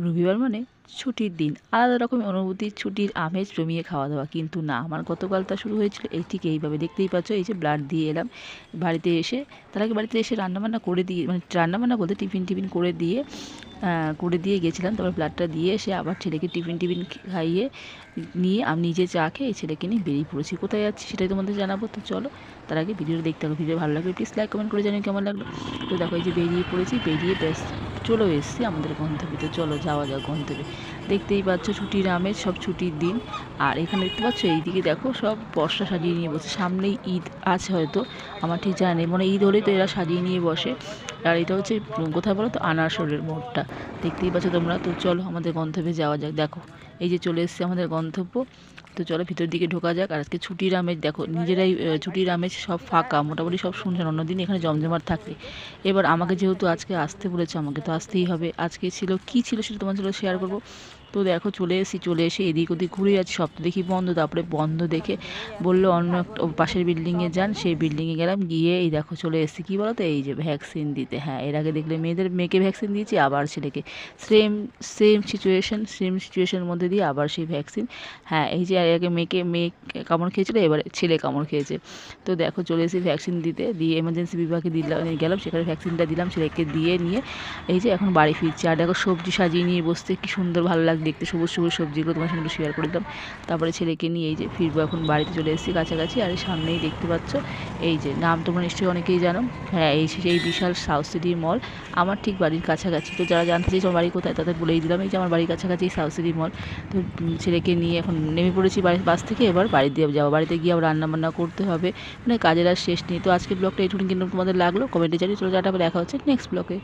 রবিবার মানে ছুটির দিন, আলাদা রকমের অনুভূতি, ছুটির আমেজ, জমিয়ে খাওয়া দাওয়া। কিন্তু না, আমার গতকাল তা শুরু হয়েছিল এই ঠিক এইভাবে। দেখতেই পাচ্ছ, এই যে ব্লাড দিয়ে এলাম বাড়িতে এসে। তার আগে বাড়িতে এসে রান্নাবান্না করে দিয়ে, মানে রান্নাবান্না বলতে টিফিন করে দিয়ে গেছিলাম। তারপর ব্লাডটা দিয়ে এসে আবার ছেলেকে টিফিন খাইয়ে নিয়ে আমি নিজে চা খেয়ে এই ছেলেকে নিয়ে বেরিয়ে পড়েছি। কোথায় যাচ্ছি সেটাই তোমাদের জানাবো, তো চলো। তার আগে ভিডিওটা দেখতে হবে। ভিডিও ভালো লাগলে প্লিজ লাইক কমেন্ট করে জানিও কেমন লাগলো। তো দেখো, এই যে বেরিয়ে পড়েছি, বেরিয়ে ব্যাস চলেও এসেছি আমাদের গন্তব্যে। তো চলো যাওয়া যাক গন্তব্যে। দেখতেই পাচ্ছ ছুটির আমেজ, সব ছুটির দিন। আর এখানে দেখতে পাচ্ছ এইদিকে দেখো সব বর্ষা সাজিয়ে নিয়ে বসে। সামনেই ঈদ আছে হয়তো, আমার ঠিক জানা নেই, মানে ঈদ হলেই তো এরা সাজিয়ে নিয়ে বসে। আর এটা হচ্ছে কোথায় বলো তো, আনারসরের মোড়টা। দেখতেই পাচ্ছ তোমরা। তো চলো আমাদের গন্তব্যে যাওয়া যাক। দেখো এই যে চলে এসেছে আমাদের গন্তব্য। তো চলো ভিতর দিকে ঢোকা যাক। আর আজকে ছুটির আমেজ দেখো, নিজেরাই ছুটির আমেজ, সব ফাঁকা মোটামুটি, সব শুনছেন। অন্যদিন এখানে জমজমাট থাকে। এবার আমাকে যেহেতু আজকে আসতে বলেছে, আমাকে তো আসতেই হবে। আজকে ছিল কি ছিল সেটা তোমার সাথে শেয়ার করবো। তো দেখো চলে এসে এদিক ওদিক ঘুরে যাচ্ছি, সব তো দেখি বন্ধ। তারপরে বন্ধ দেখে বললো অন্য একটা পাশের বিল্ডিংয়ে যান। সেই বিল্ডিংয়ে গেলাম, গিয়ে এই দেখো চলে এসেছি কী বলো তো, এই যে ভ্যাকসিন দিতে। হ্যাঁ, এর আগে দেখলে মেয়েকে ভ্যাকসিন দিয়েছি, আবার ছেলেকে সেম সিচুয়েশনের মধ্যে দিয়ে আবার সেই ভ্যাকসিন। হ্যাঁ, এই যে এর আগে মেয়ে কামড় খেয়েছিল, এবার ছেলে কামড় খেয়েছে। তো দেখো চলে এসেছি ভ্যাকসিন দিতে, দিয়ে এমার্জেন্সি বিভাগে গেলাম, সেখানে ভ্যাকসিনটা দিলাম ছেলেকে, দিয়ে নিয়ে এই যে এখন বাড়ি ফিরছি। আর দেখো সবজি সাজিয়ে নিয়ে বসতে কি সুন্দর ভালো লাগে দেখতে, সবুজ সবুজ সবজিগুলো তোমার সঙ্গে শেয়ার করে দিলাম। তারপরে ছেলেকে নিয়ে এই যে ফিরবো, এখন বাড়িতে চলে এসেছি কাছাকাছি। আর সামনেই দেখতে পাচ্ছ এই যে, নাম তোমরা নিশ্চয়ই অনেকেই জানো। হ্যাঁ, এই সেই বিশাল সাউথ সিটি মল আমার ঠিক বাড়ির কাছাকাছি। তো যারা জানতে চাইছে আমার বাড়ি কোথায়, তাদের বলেই দিলাম, এই যে আমার বাড়ির কাছাকাছি সাউথ সিটি মল। তো ছেলেকে নিয়ে এখন নেমে পড়েছি বাস থেকে। এবার বাড়িতে যাবো, বাড়িতে গিয়ে আবার রান্নাবান্না করতে হবে, মানে কাজের আর শেষ নেই। তো আজকের ব্লগটা এইটুকু কিন্তু তোমাদের লাগলো কমেন্টে জানিয়ে। চলো টাটা, দেখা হচ্ছে নেক্সট ব্লগে।